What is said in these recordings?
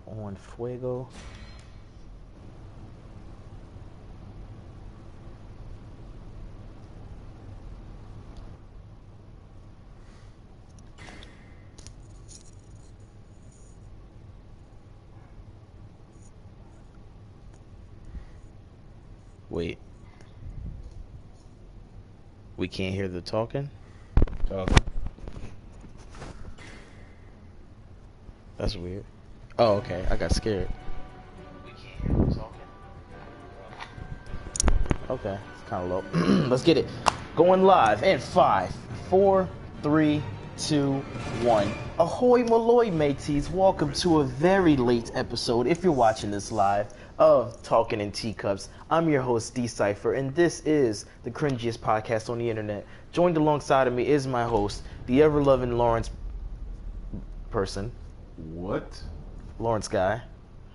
on fuego. Wait. We can't hear the talking? That's weird. Oh, okay. I got scared. We can't hear the talking. Okay. It's kind of low. Let's get it. Going live in 5, 4, 3, 2, 1. Ahoy, Malloy, mateys. Welcome to a very late episode, if you're watching this live, of Talking in Teacups. I'm your host, Cypher, and this is the cringiest podcast on the internet. Joined alongside of me is my host, the ever-loving Lawrence person. What? Lawrence guy.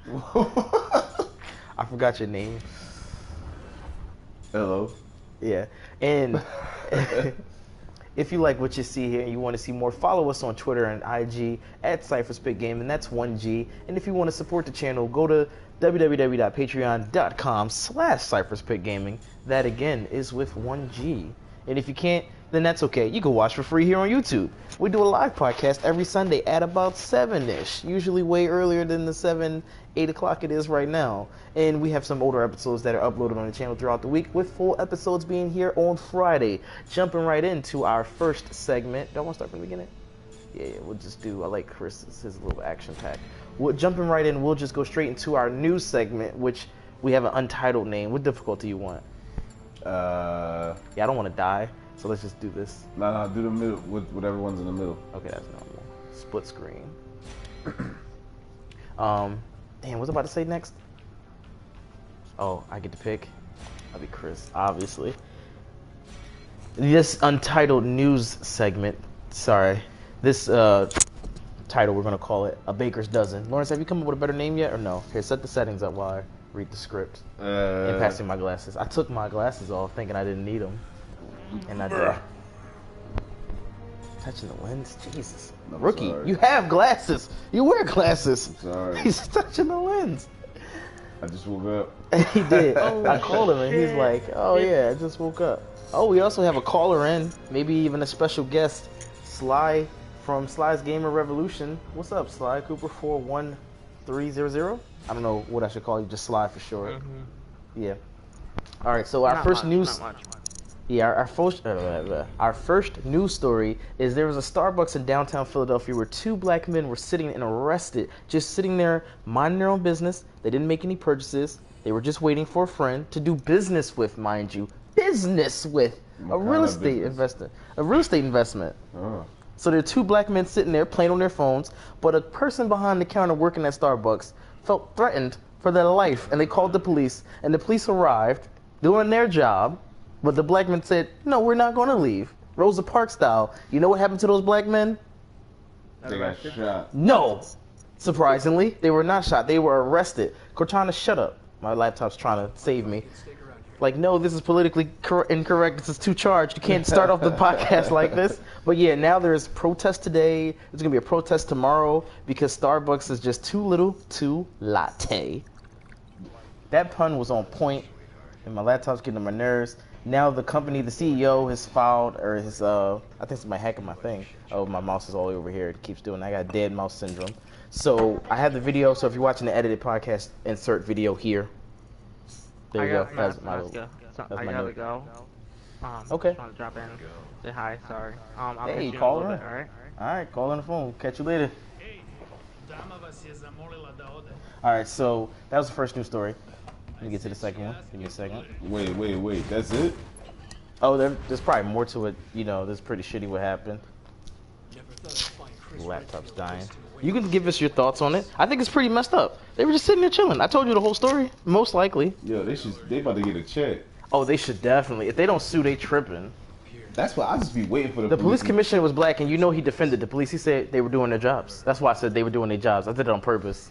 I forgot your name. Hello. Yeah. And if you like what you see here and you want to see more, follow us on Twitter and IG at CypherSpitGame, and that's 1G. And if you want to support the channel, go to www.patreon.com/CypherSpitGaming. That again is with 1G. And if you can't, then that's okay. You can watch for free here on YouTube. We do a live podcast every Sunday at about 7-ish, usually way earlier than the 7, 8 o'clock it is right now. And we have some older episodes that are uploaded on the channel throughout the week, with full episodes being here on Friday. Jumping right into our first segment. Do I want to start from the beginning? Yeah, we'll just do, I like Chris's, his little action pack. Jumping right in, we'll just go straight into our news segment, which we have an untitled name. What difficulty you want? Yeah, I don't want to die, so let's just do this. No, do the middle, whatever one's in the middle. Okay, that's normal. Split screen. Damn, what was I about to say next? Oh, I get to pick. I'll be Chris, obviously. This untitled news segment, this title, we're going to call it A Baker's Dozen. Lawrence, have you come up with a better name yet, or no? Here, set the settings up while I read the script. And passing my glasses. I took my glasses off thinking I didn't need them. And I did. Touching the lens? Jesus. Rookie, sorry. You have glasses. You wear glasses. I'm sorry. He's touching the lens. I just woke up. He did. I called him and he's like, oh yeah, I just woke up. Oh, we also have a caller in. Maybe even a special guest. Sly from Sly's Gamer Revolution. What's up, Sly? Cooper 41300? I don't know what I should call you, just Sly for short. Yeah. All right, so our first news. Yeah, our first news story is there was a Starbucks in downtown Philadelphia where two black men were sitting and arrested, just sitting there minding their own business. They didn't make any purchases. They were just waiting for a friend to do business with, mind you, a real estate investor, a real estate investment. Oh. So there are two black men sitting there playing on their phones, but a person behind the counter working at Starbucks felt threatened for their life, and they called the police, and the police arrived doing their job, but the black men said, no, we're not going to leave. Rosa Parks style. You know what happened to those black men? They got shot. No. Surprisingly, they were not shot. They were arrested. Cortana, shut up. My laptop's trying to save me. Like, no, this is politically incorrect. This is too charged. You can't start off the podcast like this. But yeah, now there's protest today. There's going to be a protest tomorrow because Starbucks is just too little, too latte. That pun was on point, and my laptop's getting on my nerves. Now the company, the CEO has filed, or his, I think somebody hacking my thing. Oh, my mouse is all over here. It keeps doing that. I got dead mouse syndrome. So I have the video. So if you're watching the edited podcast, insert video here. There you go. That's my note. Okay. Just want to drop in, say hi. Sorry. I'll Hey, catch you call in a her. little bit, all right? All right, call on the phone. Catch you later. All right, so that was the first news story. Let me get to the second one. Give me a second. Wait. That's it? Oh, there's probably more to it. You know, this is pretty shitty what happened. Laptop's dying. You can give us your thoughts on it. I think it's pretty messed up. They were just sitting there chilling. I told you the whole story, most likely. Yo, they about to get a check. Oh, they should definitely. If they don't sue, they tripping. That's why I just be waiting for The police commissioner was black, and you know he defended the police. He said they were doing their jobs. That's why I said they were doing their jobs. I did it on purpose.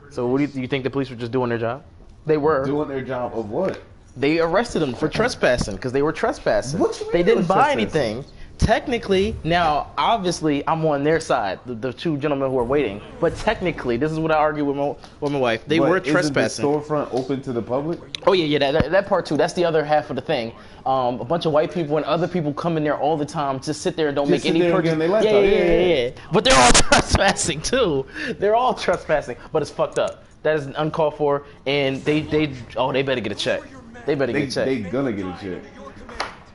So what do you think the police were just doing their job? They were. Doing their job of what? They arrested them for trespassing because they were trespassing. What you mean They didn't they were buy trespassing? anything. Technically, now obviously I'm on their side, the two gentlemen who are waiting. But technically, this is what I argue with my wife. They were trespassing. Isn't the storefront open to the public? Oh yeah, that part too. That's the other half of the thing. A bunch of white people and other people come in there all the time, just sit there and don't make any purchase. Yeah. But they're all trespassing too. They're all trespassing, but it's fucked up. That is uncalled for, and they better get a check. They better get a check. They gonna get a check.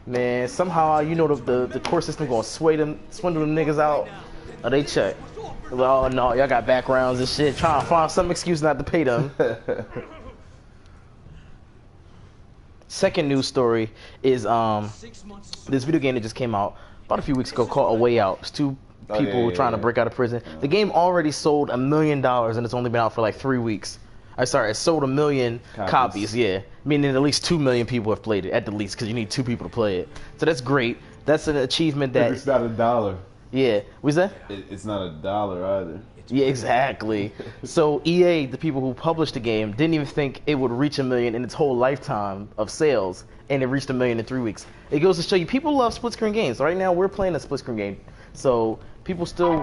Man, somehow you know the court system gonna swindle them niggas out. Oh, they check. Oh no, y'all got backgrounds and shit. Trying to find some excuse not to pay them. Second news story is this video game that just came out about a few weeks ago called A Way Out. It's two people trying to break out of prison. The game already sold $1 million and it's only been out for like 3 weeks. It sold 1 million copies, meaning at least 2 million people have played it, at the least, because you need 2 people to play it. So that's great. That's an achievement that... It's not $1. Yeah, what's that? It's not $1 either. Yeah, exactly. So EA, the people who published the game, didn't even think it would reach 1 million in its whole lifetime of sales, and it reached 1 million in 3 weeks. It goes to show you, people love split-screen games. Right now, we're playing a split-screen game, so people still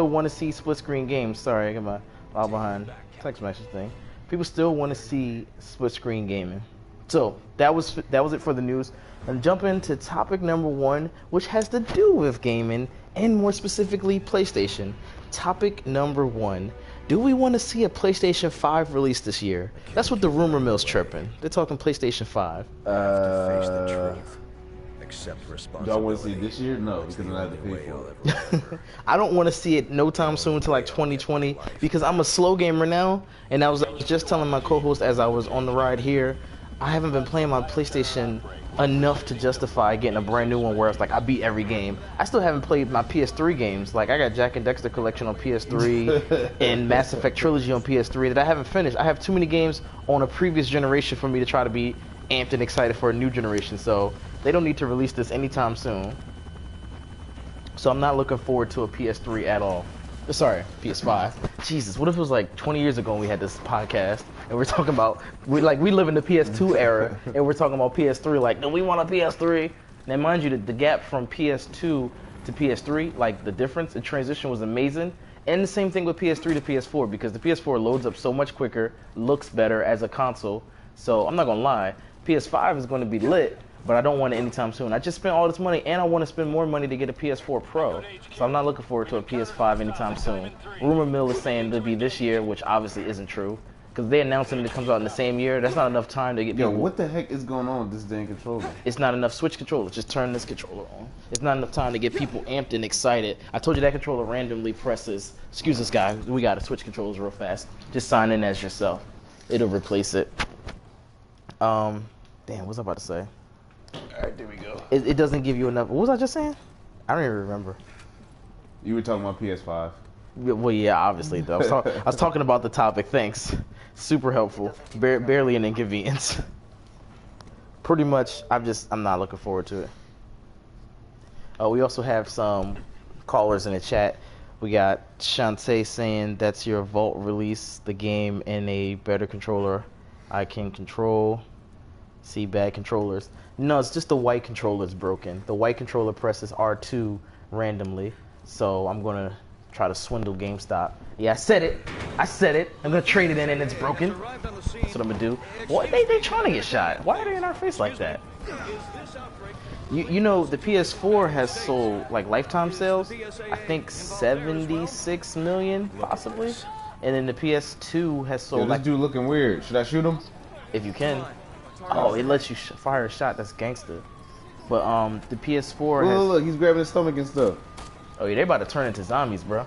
want to see split-screen games. Sorry, I got my file behind text message thing. People still want to see split-screen gaming. So that was it for the news. And jump into topic number 1, which has to do with gaming, and more specifically PlayStation. Topic number 1. Do we want to see a PlayStation 5 release this year? That's what the rumor mill's tripping. They're talking PlayStation 5. Do I want to see it this year? No, because I have to pay for it. I don't want to see it no time soon until like 2020 because I'm a slow gamer now, and I was just telling my co-host as I was on the ride here, I haven't been playing my PlayStation enough to justify getting a brand new one where it's like I beat every game. I still haven't played my PS3 games. Like I got Jack and Dexter Collection on PS3 and Mass Effect Trilogy on PS3 that I haven't finished. I have too many games on a previous generation for me to try to be amped and excited for a new generation, so they don't need to release this anytime soon. So I'm not looking forward to a PS3 at all. Sorry, PS5. Jesus, what if it was like 20 years ago when we had this podcast and we're talking about, we live in the PS2 era and we're talking about PS3, like, do we want a PS3? Now mind you, the gap from PS2 to PS3, like the difference, the transition was amazing. And the same thing with PS3 to PS4 because the PS4 loads up so much quicker, looks better as a console. So I'm not gonna lie, PS5 is gonna be lit, but I don't want it anytime soon. I just spent all this money, and I want to spend more money to get a PS4 Pro. So I'm not looking forward to a PS5 anytime soon. Rumor mill is saying it'll be this year, which obviously isn't true. Because they announced it comes out in the same year. That's not enough time to get people... Yo, what the heck is going on with this damn controller? It's not enough Switch controllers. Just turn this controller on. It's not enough time to get people amped and excited. I told you that controller randomly presses... Excuse us, guys. We got to switch controllers real fast. Just sign in as yourself. It'll replace it. Damn, what was I about to say? Alright, there we go. It doesn't give you enough... What was I just saying? I don't even remember. You were talking about PS5. Well, yeah, obviously, though. I was talking about the topic. Thanks. Super helpful. Barely an inconvenience. Pretty much, I'm not looking forward to it. We also have some callers in the chat. We got Shantae saying that's your Vault release, the game in a better controller I can control. See bad controllers. No, it's just the white controller's broken. The white controller presses R2 randomly. So I'm gonna try to swindle GameStop. Yeah, I said it. I'm gonna trade it in and it's broken. That's what I'm gonna do. What? They trying to get shot. Why are they in our face like that? You know, the PS4 has sold, like, lifetime sales, I think 76 million, possibly. And then the PS2 has sold, Yo, this dude looking weird. Should I shoot him? If you can. Oh, it lets you fire a shot. That's gangster. But the PS4 has... Look, he's grabbing his stomach and stuff. Oh, yeah, they about to turn into zombies, bro.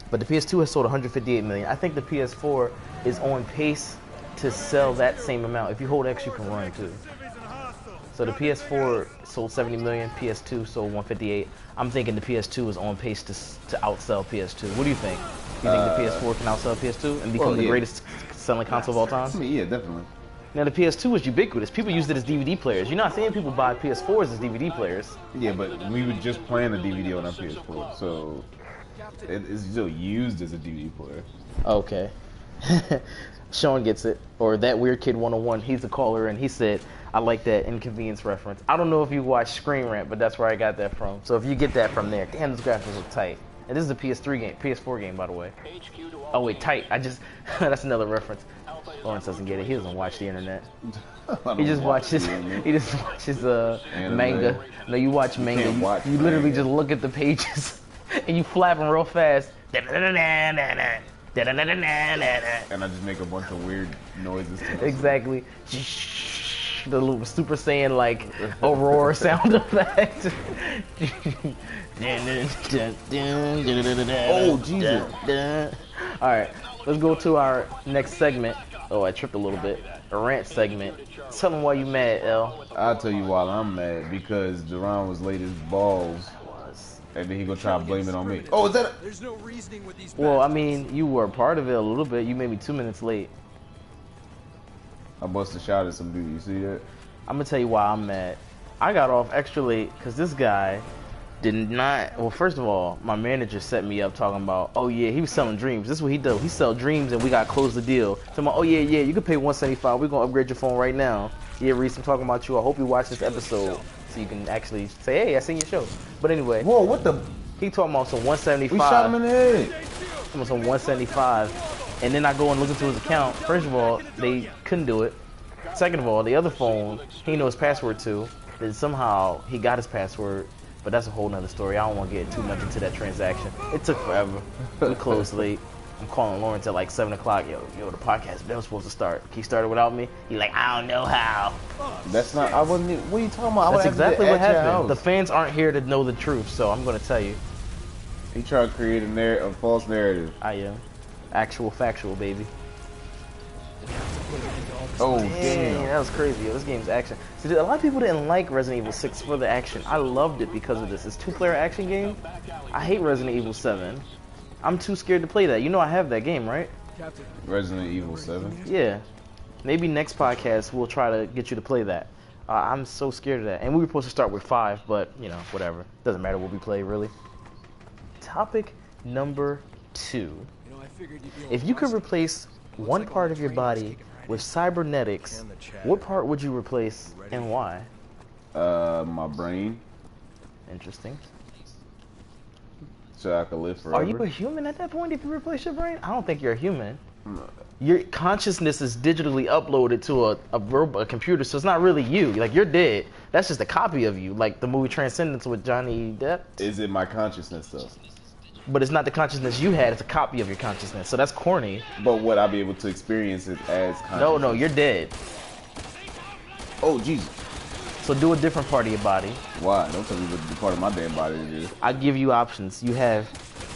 But the PS2 has sold 158 million. I think the PS4 is on pace to sell that same amount. If you hold X, you can run, too. So the PS4 sold 70 million, PS2 sold 158. I'm thinking the PS2 is on pace to outsell PS2. What do you think? You think the PS4 can outsell PS2 and become the greatest selling console of all time? I mean, yeah, definitely. Now the PS2 was ubiquitous. People used it as DVD players. You're not seeing people buy PS4s as DVD players. Yeah, but we were just playing a DVD on our PS4, so it's still used as a DVD player. Okay. Sean gets it, or that weird kid 101. He's the caller, and he said, "I like that inconvenience reference." I don't know if you watch Screen Rant, but that's where I got that from. So if you get that from there, damn, those graphics look tight. And this is a PS3 game, PS4 game, by the way. Oh wait, tight. That's another reference. Lawrence doesn't get it. He doesn't watch the internet. He just watches. He just watches manga. No, you watch manga. You literally just look at the pages, and you flapping real fast. And I just make a bunch of weird noises. Exactly. The little Super Saiyan like Aurora sound effect. Oh Jesus! All right, let's go to our next segment. Oh, I tripped a little bit. A rant segment. Tell them why you mad, L. I'll tell you why I'm mad, because Duran was late as balls. And then he gonna try to blame it on me. Oh, is that? There's no reasoning with these. Well, I mean, you were a part of it a little bit. You made me 2 minutes late. I must have shot at some dude. You see that? I'm gonna tell you why I'm mad. I got off extra late because this guy did not. Well, first of all, my manager set me up talking about, oh yeah, he was selling dreams. This is what he does. He sell dreams, and we got to close the deal. Talking about, oh yeah, you can pay $175. We're gonna upgrade your phone right now. Yeah, Reese, I'm talking about you. I hope you watch this episode so you can actually say, hey, I seen your show. But anyway, whoa, what the? He talking about some 175. We shot him in the head. Talking about some 175, and then I go and look into his account. First of all, they couldn't do it. Second of all, the other phone, he knows his password to. Then somehow he got his password, but that's a whole nother story. I don't want to get too much into that transaction. It took forever. We closed late. I'm calling Lawrence at like 7 o'clock. Yo, the podcast been supposed to start. He started without me. He like, I don't know how. That's not. I wasn't. What are you talking about? That's exactly what happened. The fans aren't here to know the truth, so I'm gonna tell you. He tried to create a false narrative. I am. Actual factual, baby. Oh, damn. That was crazy. Yo, this game's action. See, a lot of people didn't like Resident Evil 6 for the action. I loved it because of this. It's a two-player action game. I hate Resident Evil 7. I'm too scared to play that. You know I have that game, right? Resident Evil 7? Yeah. Maybe next podcast we'll try to get you to play that. I'm so scared of that. And we were supposed to start with 5, but, you know, whatever. Doesn't matter what we play, really. Topic number 2. If you could replace one part of your body with cybernetics, what part would you replace and why? My brain. Interesting. So I could live forever. Are you a human at that point if you replace your brain? I don't think you're a human. Your consciousness is digitally uploaded to a computer, so it's not really you. Like, you're dead. That's just a copy of you, like the movie Transcendence with Johnny Depp. Is it my consciousness, though? But it's not the consciousness you had, it's a copy of your consciousness, so that's corny. But would I be able to experience it as consciousness? No, you're dead. Oh, Jesus. So do a different part of your body. Why? Don't tell me what the part of my damn body is. I give you options. You have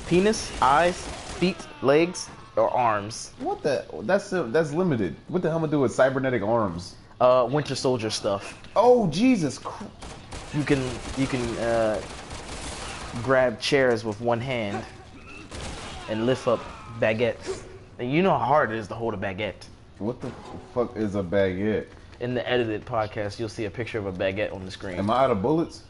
penis, eyes, feet, legs, or arms. What the? That's limited. What the hell am I do with cybernetic arms? Winter Soldier stuff. Oh, Jesus Christ. You can grab chairs with one hand and lift up baguettes. And you know how hard it is to hold a baguette. What the fuck is a baguette? In the edited podcast, you'll see a picture of a baguette on the screen. Am I out of bullets?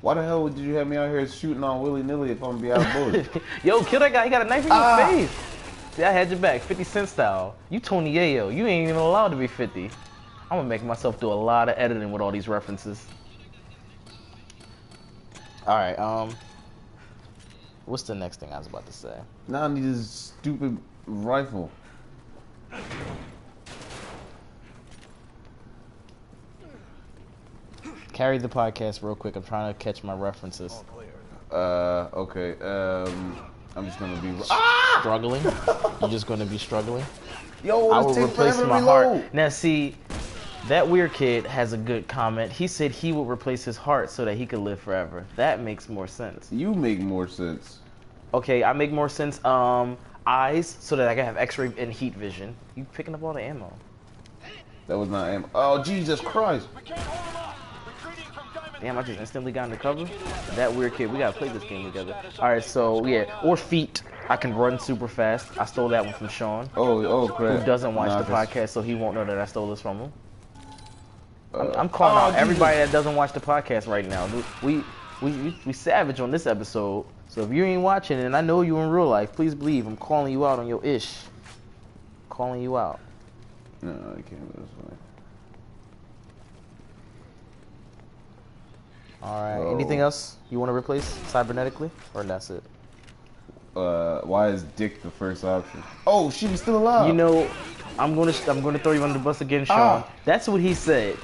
Why the hell did you have me out here shooting on willy-nilly if I'm gonna be out of bullets? Yo, kill that guy. He got a knife in your face. See, I had your back, 50 Cent style. You Tony Yayo. You ain't even allowed to be 50. I'm gonna make myself do a lot of editing with all these references. All right, what's the next thing I was about to say? Now I need this stupid rifle. Carry the podcast real quick. I'm trying to catch my references. Okay. I'm just gonna be struggling. You're just gonna be struggling. Yo, I will replace my heart. Now, see, that weird kid has a good comment. He said he would replace his heart so that he could live forever. That makes more sense. You make more sense. Okay, I make more sense. Eyes so that I can have X-ray and heat vision. You picking up all the ammo? That was not ammo. Oh, Jesus Christ! Damn, I just instantly got into cover. That weird kid. We gotta play this game together. All right, so yeah, or feet. I can run super fast. I stole that one from Sean. Oh, crap. Who doesn't watch the podcast, so he won't know that I stole this from him. I'm calling out everybody that doesn't watch the podcast right now. We savage on this episode. So if you ain't watching, and I know you in real life, please believe I'm calling you out on your ish. calling you out. No, I can't. That's fine. Alright, anything else you want to replace cybernetically? Or that's it? Why is Dick the first option? Oh, she was still alive. You know, I'm gonna throw you under the bus again, Sean. That's what he said.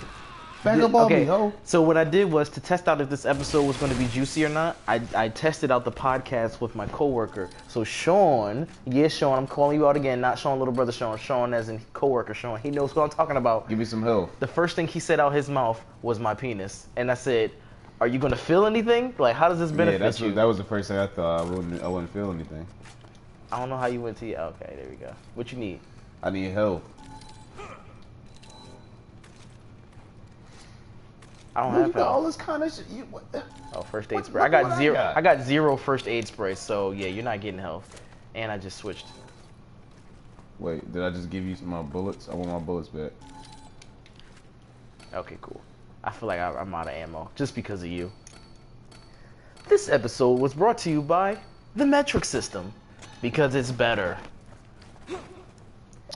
Back up on me, ho. So what I did was to test out if this episode was going to be juicy or not. I tested out the podcast with my coworker. So Sean, Sean, I'm calling you out again. Not Sean, little brother Sean. Sean as in coworker Sean. He knows what I'm talking about. Give me some help. The first thing he said out his mouth was my penis, and I said, "Are you going to feel anything? Like, how does this benefit you?" That was the first thing I thought. I wouldn't feel anything. I don't know how you went to your. Okay, there we go. What you need? I need help. I don't have help. all this kind of shit. Oh, first aid spray. I got zero. I got 0 first aid spray. So yeah, you're not getting health. And I just switched. Wait, did I just give you my bullets? I want my bullets back. Okay, cool. I feel like I'm out of ammo just because of you. This episode was brought to you by the metric system because it's better.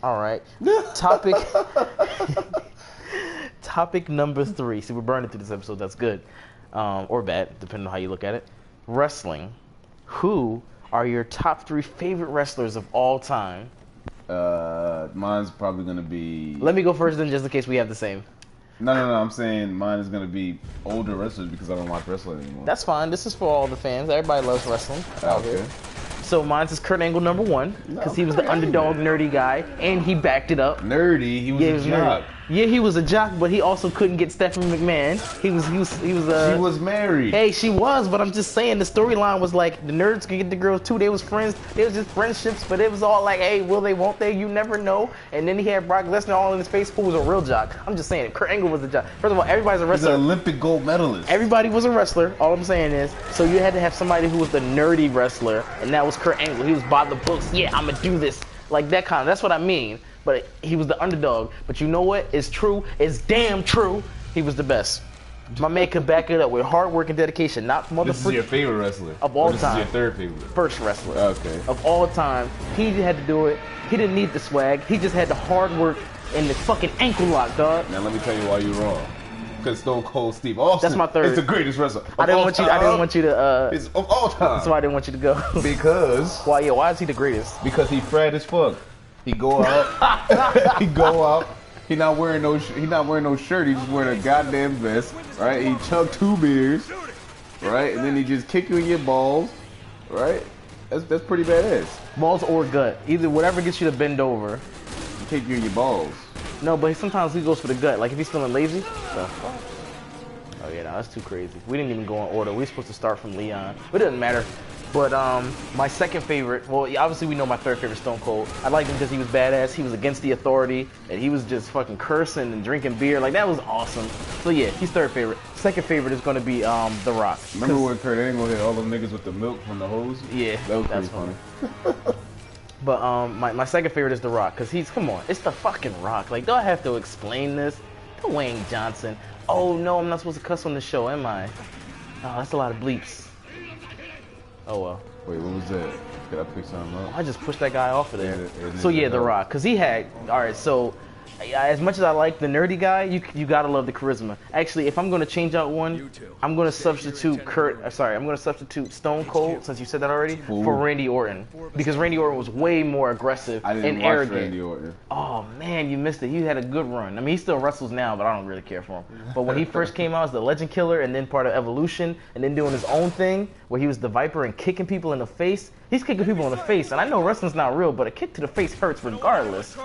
All right. Topic number 3. See, we're burning through this episode. That's good. Or bad, depending on how you look at it. Wrestling. Who are your top 3 favorite wrestlers of all time? Mine's probably gonna be. Let me go first, then, just in case we have the same. No. I'm saying mine is gonna be older wrestlers because I don't watch wrestling anymore. That's fine. This is for all the fans. Everybody loves wrestling out here. So mine's is Kurt Angle number 1 because he was the underdog, nerdy guy, and he backed it up. Nerdy, he was a jock. Yeah, he was a jock, but he also couldn't get Stephanie McMahon. He was. She was married. Hey, she was, but I'm just saying the storyline was like the nerds could get the girls too. They was friends. It was just friendships, but it was all like, hey, will they, won't they? You never know. And then he had Brock Lesnar all in his face, who was a real jock. I'm just saying, Kurt Angle was a jock. First of all, everybody's a wrestler. He's an Olympic gold medalist. Everybody was a wrestler. All I'm saying is, so you had to have somebody who was the nerdy wrestler, and that was Kurt Angle. He was by the books. Yeah, I'm gonna do this. Like that kind of. That's what I mean. But he was the underdog. But you know what? It's true. It's damn true. He was the best. My man could back it up with hard work and dedication. Not motherfucker. This is your favorite wrestler of all this time. This is your third favorite. First wrestler. Okay. Of all time. He had to do it. He didn't need the swag. He just had the hard work and the fucking ankle lock, dog. Now let me tell you why you're wrong. Because Stone Cold Steve Austin That's my third. is the greatest wrestler. I didn't want you to. It's of all time. That's why I didn't want you to go. Because. Why? Yeah. Why is he the greatest? Because he frat as fuck. He go out. He go out. He not wearing no shirt. He's just wearing a goddamn vest. Right. He chugged 2 beers. Right. And then he just kick you in your balls. Right. That's pretty badass. Balls or gut. Either whatever gets you to bend over. He kick you in your balls. No, but sometimes he goes for the gut. Like if he's feeling lazy. Oh yeah, no, that's too crazy. We didn't even go in order. We were supposed to start from Leon. But it doesn't matter. But my second favorite, well, obviously we know my third favorite, Stone Cold. I liked him because he was badass. He was against the authority, and he was just fucking cursing and drinking beer. Like that was awesome. So yeah, he's third favorite. Second favorite is going to be The Rock. Remember when Kurt Angle hit all them niggas with the milk from the hose? Yeah, that was that's pretty funny. But my second favorite is The Rock because come on, it's the fucking Rock. Like, do I have to explain this? Dwayne Johnson. Oh no, I'm not supposed to cuss on the show, am I? Oh, that's a lot of bleeps. Oh well. Wait, what was that? Did I pick something up? I just pushed that guy off of there. So yeah, The Rock, because he had. All right, so as much as I like the nerdy guy, you gotta love the charisma. Actually, if I'm gonna change out one, I'm gonna substitute I'm gonna substitute Stone Cold, since you said that already, for Randy Orton, because Randy Orton was way more aggressive and arrogant. Randy Orton. Oh man, you missed it. He had a good run. I mean, he still wrestles now, but I don't really care for him. But when he first came out as the Legend Killer, and then part of Evolution, and then doing his own thing, where he was the Viper and kicking people in the face. He's kicking people in the face, and I know wrestling's not real, but a kick to the face hurts regardless.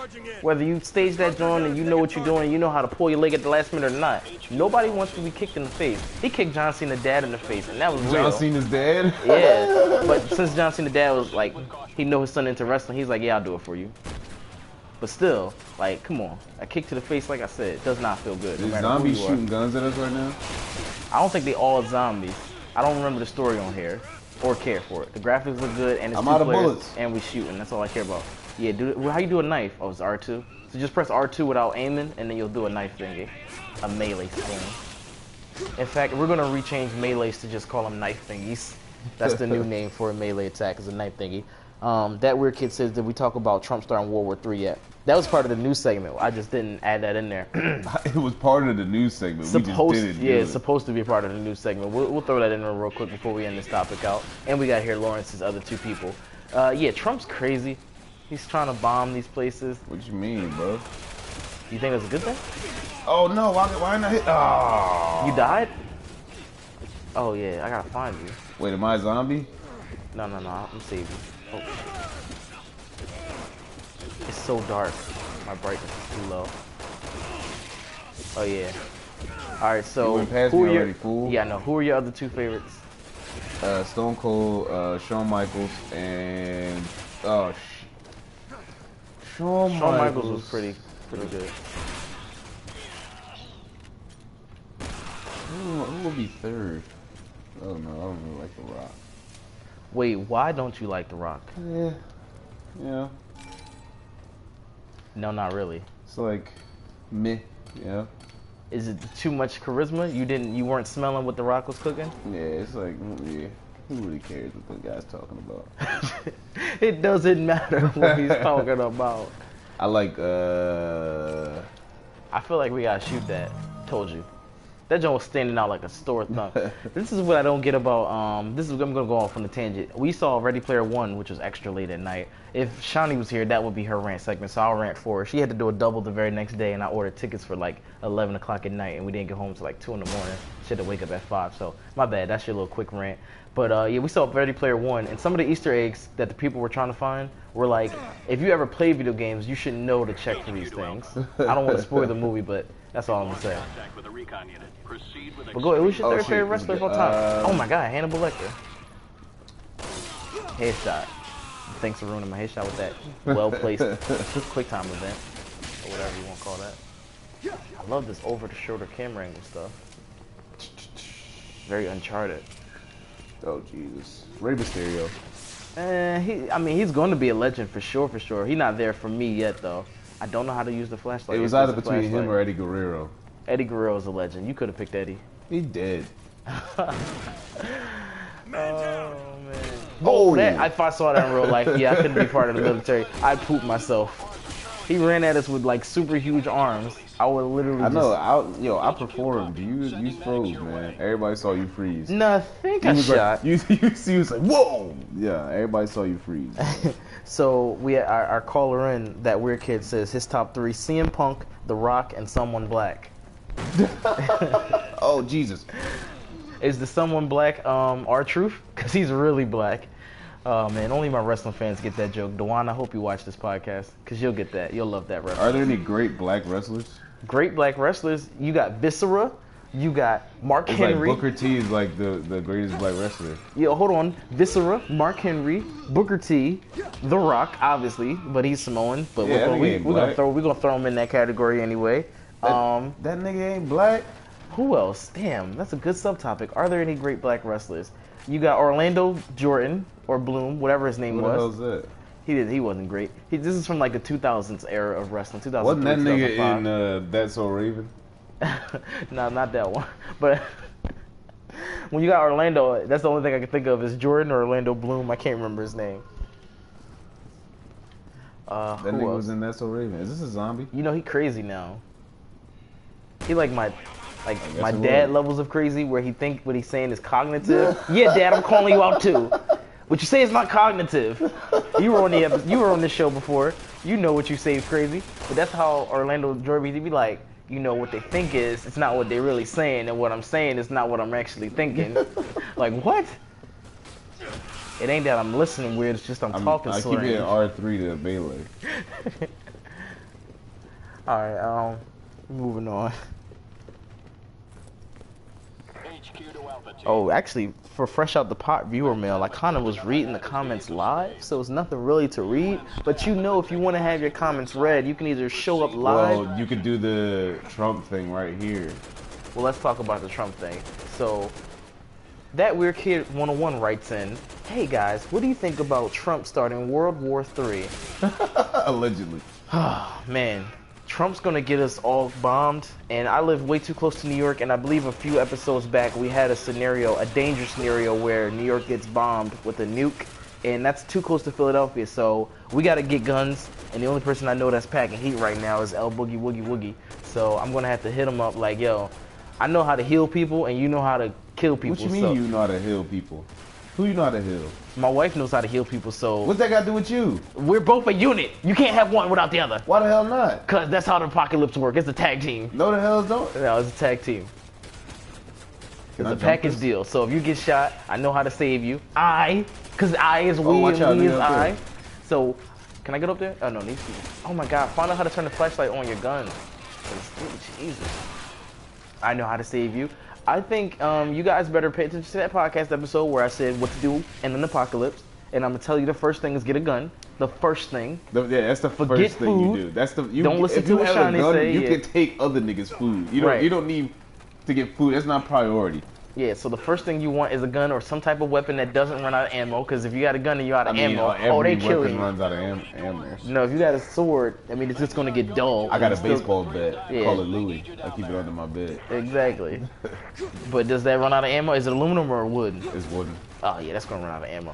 Whether you stage that joint and you know what you're doing and you know how to pull your leg at the last minute or not. Nobody wants to be kicked in the face. He kicked John Cena's dad in the face, and that was real. John Cena's dad? Yeah, but since John Cena's dad was like, he know his son into wrestling, he's like, yeah, I'll do it for you. But still, like, come on. A kick to the face, like I said, does not feel good. Is zombies shooting guns at us right now? I don't think they all zombies. I don't remember the story on here. Or care for it. The graphics look good, and it's I'm 2 out of players, bullets. and we shooting. That's all I care about. Yeah, how you do a knife? Oh, it's R2. So just press R2 without aiming, and then you'll do a knife thingy. A melee thing. In fact, we're gonna rechange melees to just call them knife thingies. That's the new name for a melee attack, is a knife thingy. That weird kid says, did we talk about Trump starting World War III yet? That was part of the news segment. I just didn't add that in there. It was part of the news segment. We just didn't do it's it. supposed to be part of the news segment. We'll throw that in there real quick before we end this topic out. And we got here Lawrence's other two people. Yeah, Trump's crazy. He's trying to bomb these places. What you mean, bro? You think that's a good thing? Oh no! Why not hit? Oh. You died? Oh yeah, I gotta find you. Wait, am I a zombie? No, I'm saving you. Oh. It's so dark. My brightness is too low. Oh yeah. All right, so You went past me already, fool. Yeah, no. Who are your other two favorites? Stone Cold, Shawn Michaels, and Shawn Michaels was pretty good. Who will be third? Oh no, I don't really like The Rock. Wait, why don't you like The Rock? Yeah. No, not really. It's like meh. Yeah. Is it too much charisma? You weren't smelling what The Rock was cooking? Yeah, it's like yeah. Who really cares what the guy's talking about? It doesn't matter what he's talking about. I like I feel like we gotta shoot that. Told you. That joint was standing out like a sore thumb. This is what I don't get about, I'm gonna go off on the tangent. We saw Ready Player One, which was extra late at night. If Shawnee was here, that would be her rant segment, so I'll rant for her. She had to do a double the very next day, and I ordered tickets for like 11 o'clock at night, and we didn't get home till like 2 in the morning. She had to wake up at 5, so my bad, that's your little quick rant. But yeah, we saw Ready Player One, and some of the Easter eggs that the people were trying to find were like, if you ever play video games, you should know to check for these things. I don't want to spoil the movie, but that's all I'm gonna say. But go ahead, who's your third favorite wrestler of all time? Oh my god, Hannibal Lecter. Headshot. Thanks for ruining my headshot with that well-placed quick time event, or whatever you want to call that. I love this over-the-shoulder camera angle stuff. Very Uncharted. oh Jesus, Rey Mysterio. He's going to be a legend for sure. He's not there for me yet, though. I don't know how to you flashlight. It was either between him or Eddie Guerrero. Eddie Guerrero's a legend. You could have picked Eddie. He did. Oh man. Oh, if I saw that in real life, yeah, I couldn't be part of the military. I'd poop myself. He ran at us with like super huge arms. I would literally. I performed. You froze, man. Everybody saw you freeze. Nothing. I shot. Like, you was like, whoa. Yeah, everybody saw you freeze. So we our caller in, that weird kid, says his top 3: CM Punk, The Rock, and someone black. Oh Jesus. Is the someone black R-Truth? Because he's really black. Oh man, only my wrestling fans get that joke. Dewan, I hope you watch this podcast, because you'll get that. You'll love that reference. Are there any great black wrestlers? Great black wrestlers. You got Viscera. You got Mark Henry. Like Booker T is like the greatest black wrestler. Yeah, hold on. Viscera, Mark Henry, Booker T, The Rock, obviously, but he's Samoan. But yeah, we're gonna throw him in that category anyway. That nigga ain't black. Who else? Damn, that's a good subtopic. Are there any great black wrestlers? You got Orlando Jordan or Bloom, whatever his name was. What the hell's that? He wasn't great. This is from like the 2000s era of wrestling. 2003, Wasn't that nigga 2005. in That's So Raven? No, not that one. But when you got Orlando, that's the only thing I can think of is Jordan or Orlando Bloom. I can't remember his name. That nigga was in That's So Raven. Is this a zombie? You know, he crazy now. He like my dad levels of crazy, where he think what he's saying is cognitive. Yeah, Dad, I'm calling you out too. What you say is not cognitive. You were on this show before. You know what you say is crazy. But that's how Orlando Jordan, he'd be like, you know, what they think is, it's not what they're really saying, and what I'm saying is not what I'm actually thinking. Like, what? It ain't that I'm listening weird, it's just I'm talking I slang. keep hitting R3 to Baylor. Alright, moving on. Oh, actually, for Fresh Out the Pot viewer mail, I kind of was reading the comments live, so it's nothing really to read. But you know, if you want to have your comments read, you can either show up live. Well, you could do the Trump thing right here. Well, let's talk about the Trump thing. So, That Weird Kid 101 writes in, hey guys, what do you think about Trump starting World War III? Allegedly. Oh, man. Trump's gonna get us all bombed, and I live way too close to New York, and I believe a few episodes back we had a dangerous scenario where New York gets bombed with a nuke, and that's too close to Philadelphia. So we gotta get guns, and the only person I know that's packing heat right now is El Boogie Woogie Woogie. So I'm gonna have to hit him up like, yo, I know how to heal people, and you know how to kill people. What you mean you know how to heal people? Who you know how to heal? My wife knows how to heal people, so... What's that got to do with you? We're both a unit. You can't have one without the other. Why the hell not? Because that's how the apocalypse works. It's a tag team. No, the hell don't. No, it's a tag team. It's a package deal. So if you get shot, I know how to save you. Because I is we and we is I. So, can I get up there? Oh, no, these people. Oh my God, find out how to turn the flashlight on your gun. Jesus. I know how to save you. I think you guys better pay attention to that podcast episode where I said what to do in an apocalypse. And I'm going to tell you the first thing is get a gun. The first thing. Yeah, that's the first thing you do. That's the don't listen to what Shani say. You can take other niggas' food. You don't need to get food. That's not priority. Yeah, so the first thing you want is a gun or some type of weapon that doesn't run out of ammo. Because if you got a gun and you're out of ammo, they kill you. Runs out of ammo. No, if you got a sword, I mean, it's just going to get dull. I got a baseball bat. Yeah. Call it Louis. I keep it under my bed. Exactly. But does that run out of ammo? Is it aluminum or wood? It's wooden. Oh, yeah, that's going to run out of ammo.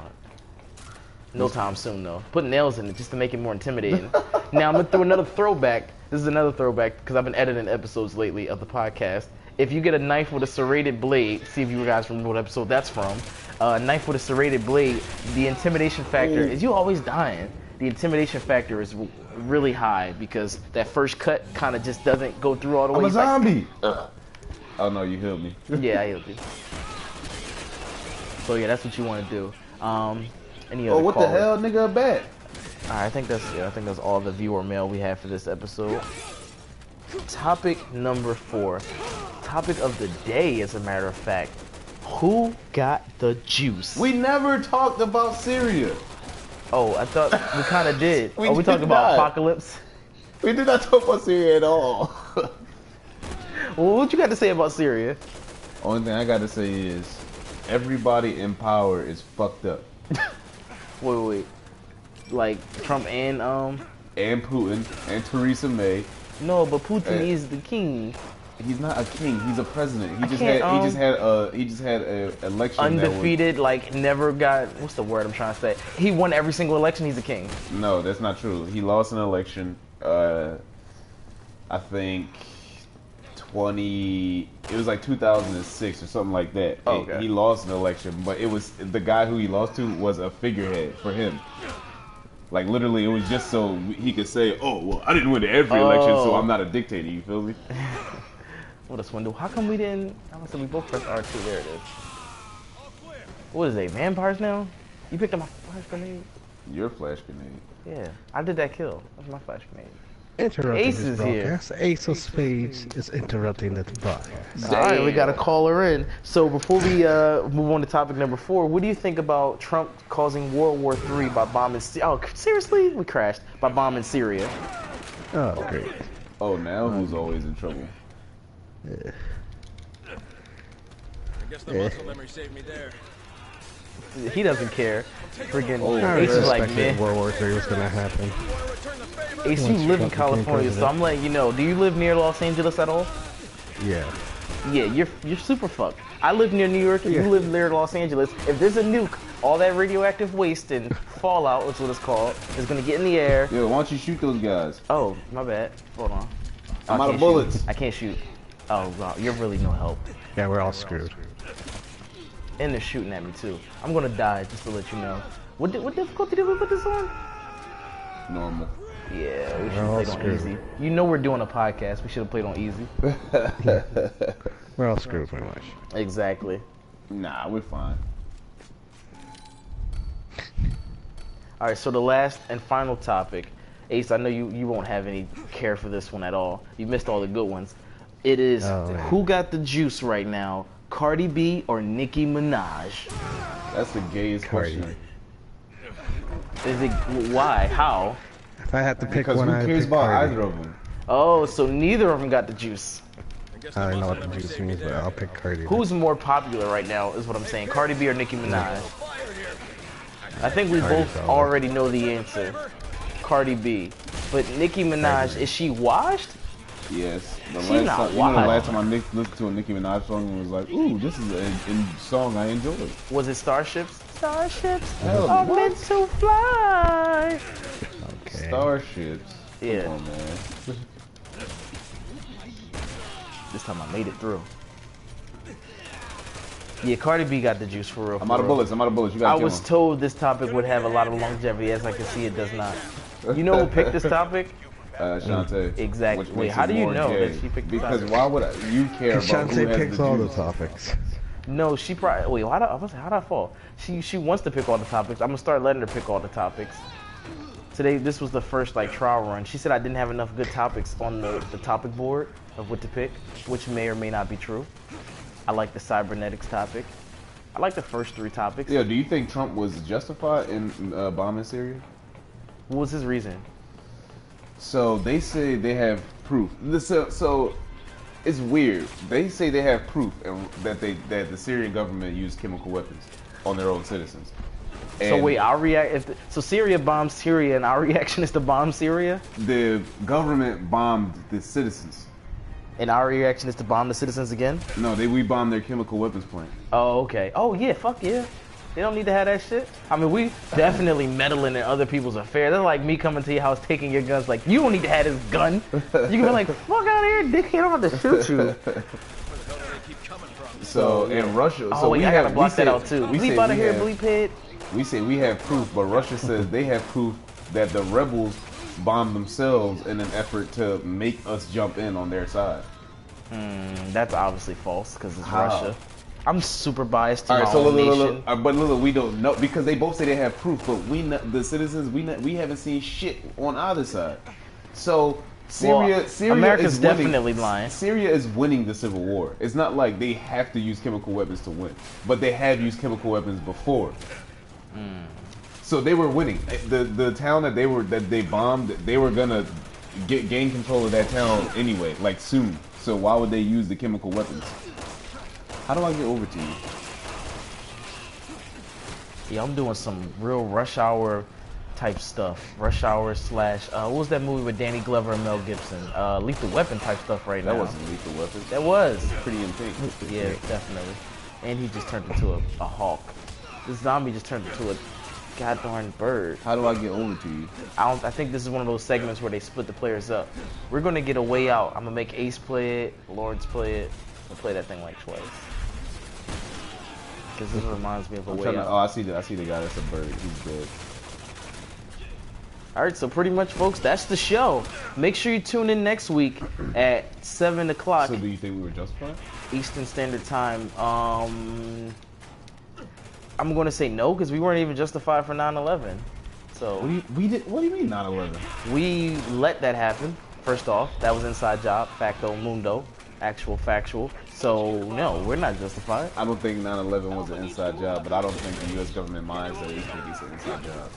No time soon, though. Put nails in it just to make it more intimidating. Now, I'm going to throw another throwback. This is another throwback because I've been editing episodes lately of the podcast. If you get a knife with a serrated blade, see if you guys remember what episode that's from. A knife with a serrated blade, the intimidation factor is you always dying. The intimidation factor is really high because that first cut kind of just doesn't go through all the way. I'm a zombie. Like, oh no, you healed me. Yeah, I healed you. So yeah, that's what you want to do. Any other what callers? the hell, nigga, a bat? Alright, I think that's all the viewer mail we have for this episode. Topic number 4. Topic of the day, as a matter of fact. Who got the juice? We never talked about Syria. Oh, I thought we kind of did. we talked about apocalypse? We did not talk about Syria at all. Well, what you got to say about Syria? Only thing I got to say is everybody in power is fucked up. Wait. Like Trump and Putin and Theresa May. No, but Putin is the king. He's not a king. He's a president. He just had a election. Undefeated, like never got. What's the word I'm trying to say? He won every single election. He's a king. No, that's not true. He lost an election. I think it was like 2006 or something like that. Oh, okay. He lost an election, but it was the guy who he lost to was a figurehead for him. Like literally, it was just so he could say, "Oh, well, I didn't win every election, so I'm not a dictator." You feel me? What a swindle! How come we didn't? I said we both pressed R2. There it is. What is it? Vampires now? You picked up my flash grenade. Your flash grenade. Yeah, I did that kill. That's my flash grenade. Interrupting Ace his is broadcast. Ace of Spades is interrupting the broadcast. All right, we got a caller in. So before we move on to topic number 4, what do you think about Trump causing World War III by bombing? Oh, seriously? We crashed by bombing Syria. Oh, great. Oh, now who's always in trouble? Yeah. I guess the muscle memory saved me there. He doesn't care. Friggin' I Ace is like, expected man. World War III was going to happen. Ace, you live in California, so I'm letting you know. Do you live near Los Angeles at all? Yeah. Yeah, you're super fucked. I live near New York, and you live near Los Angeles. If there's a nuke, all that radioactive waste and fallout, that's what it's called, is gonna get in the air. Yo, why don't you shoot those guys? Oh, my bad. Hold on. I'm out of bullets. I can't shoot. Oh, wow, you're really no help. Yeah, we're all screwed. And they're shooting at me too. I'm gonna die, just to let you know. What difficulty did we put this on? Normal. Yeah, we should have played on easy. You know we're doing a podcast. We should have played on easy. We're all screwed pretty much. Exactly. Nah, we're fine. All right, so the last and final topic. Ace, I know you won't have any care for this one at all. You missed all the good ones. It is who got the juice right now, Cardi B or Nicki Minaj? That's the gayest question. Is it why? How? If I had to pick Because one, who I'd cares pick about Cardi. either of them? Oh, so neither of them got the juice. I don't know what the juice means, but I'll pick Cardi. Who's more popular right now is what I'm saying, Cardi B or Nicki Minaj? I think we both already know the answer. Cardi B. But Nicki Minaj, is she washed? Yes. The She not the wild. last time I listened to a Nicki Minaj song and was like, ooh, this is a song I enjoy. Was it Starships? Starships Hell, are what? meant to fly. Okay. Starships. Yeah. Come on, man. This time I made it through. Yeah, Cardi B got the juice for real. I'm for out of real. bullets. I'm out of bullets. You I gotta kill was him. told this topic would have a lot of longevity. As I can see, it does not. You know who picked this topic? Shantae. Exactly. Which Wait, makes how it do you more know gay. that she picked the Because topic? why would you care about who Shantae has picks the all the juice? topics. No, she probably. Wait, how did I fall? She wants to pick all the topics. I'm gonna start letting her pick all the topics. Today, this was the first like trial run. She said I didn't have enough good topics on the topic board of what to pick, which may or may not be true. I like the cybernetics topic. I like the first 3 topics. Yeah, do you think Trump was justified in bombing Syria? What was his reason? So they say they have proof. So it's weird. They say they have proof that the Syrian government used chemical weapons on their own citizens. So And wait, our so Syria bombs Syria, and our reaction is to bomb Syria, the government bombed the citizens. and our reaction is to bomb the citizens again. No, we bombed their chemical weapons plant. Oh, okay. Oh yeah, fuck yeah. They don't need to have that shit. I mean, we definitely meddling in other people's affairs. That's like me coming to your house, taking your guns. Like, you don't need to have this gun. You can be like, fuck out of here, dick. I don't have to shoot you. So in Russia, Oh so wait, we I gotta have block that out too. We Bleep say out of we here, have- bleep head. We say we have proof, but Russia says they have proof that the rebels bombed themselves in an effort to make us jump in on their side. That's obviously false because it's How? Russia. I'm super biased to All my right, so own nation. look, but look, we don't know because they both say they have proof, but the citizens we haven't seen shit on either side. So Syria America's is winning- definitely lying. Syria is winning the civil war. It's not like they have to use chemical weapons to win, but they have used chemical weapons before. So they were winning. The town that they bombed, they were gonna gain control of that town anyway, like soon. So why would they use the chemical weapons? How do I get over to you? Yeah, I'm doing some real Rush Hour type stuff. Rush Hour slash what was that movie with Danny Glover and Mel Gibson? Lethal Weapon type stuff right That now. wasn't Lethal Weapon. That was. Pretty in pink. Yeah, definitely. And he just turned into a hawk. This zombie just turned into a god darn bird. How do I get over to you? I think this is one of those segments where they split the players up. We're gonna get a way out. I'm gonna make Ace play it, Lawrence play it. We'll play that thing like twice. Because this reminds me of a way out. I see the guy. That's a bird. He's good. All right, so pretty much, folks, that's the show. Make sure you tune in next week at 7 o'clock So do you think we were justified? Eastern Standard Time. I'm going to say no because we weren't even justified for 9/11. So What do you mean 9/11? we let that happen. First off, that was inside job, facto mundo, actual factual. So no, we're not justified. I don't think 9/11 was an inside job, but I don't think the U.S. government minds that it could be an inside job.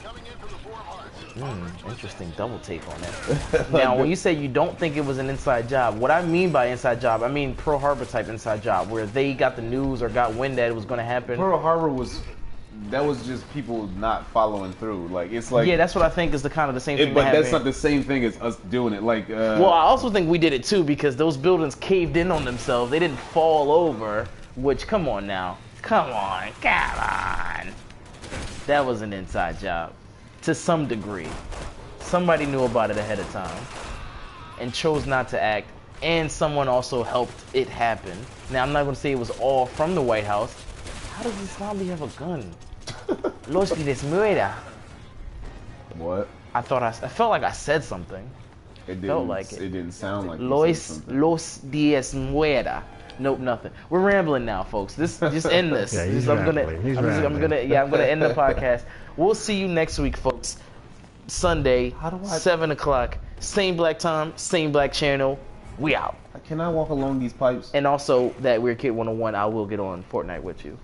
Interesting double take on that. Now, when you say you don't think it was an inside job, what I mean by inside job, I mean Pearl Harbor type inside job, where they got the news or got wind that it was going to happen. Pearl Harbor was just people not following through. Like it's like Yeah, that's what I think is the kind of the same thing. but that that's happened. not the same thing as us doing it. Like Well, I also think we did it too because those buildings caved in on themselves. They didn't fall over. Which, come on now, come on. That was an inside job, to some degree. Somebody knew about it ahead of time and chose not to act, and someone also helped it happen. Now, I'm not going to say it was all from the White House. How does this zombie have a gun? Los Diez Muera. what? I felt like I said something. It didn't. Felt like it. It didn't sound like you said something. Los Diez Muera. Nope, nothing. We're rambling now, folks. Just end this. Yeah, he's I'm gonna rambling. He's I'm rambling. gonna end the podcast. We'll see you next week, folks. Sunday, 7 o'clock, same black time, same black channel. We out. Can I walk along these pipes? And also that Weird Kid 101, I will get on Fortnite with you.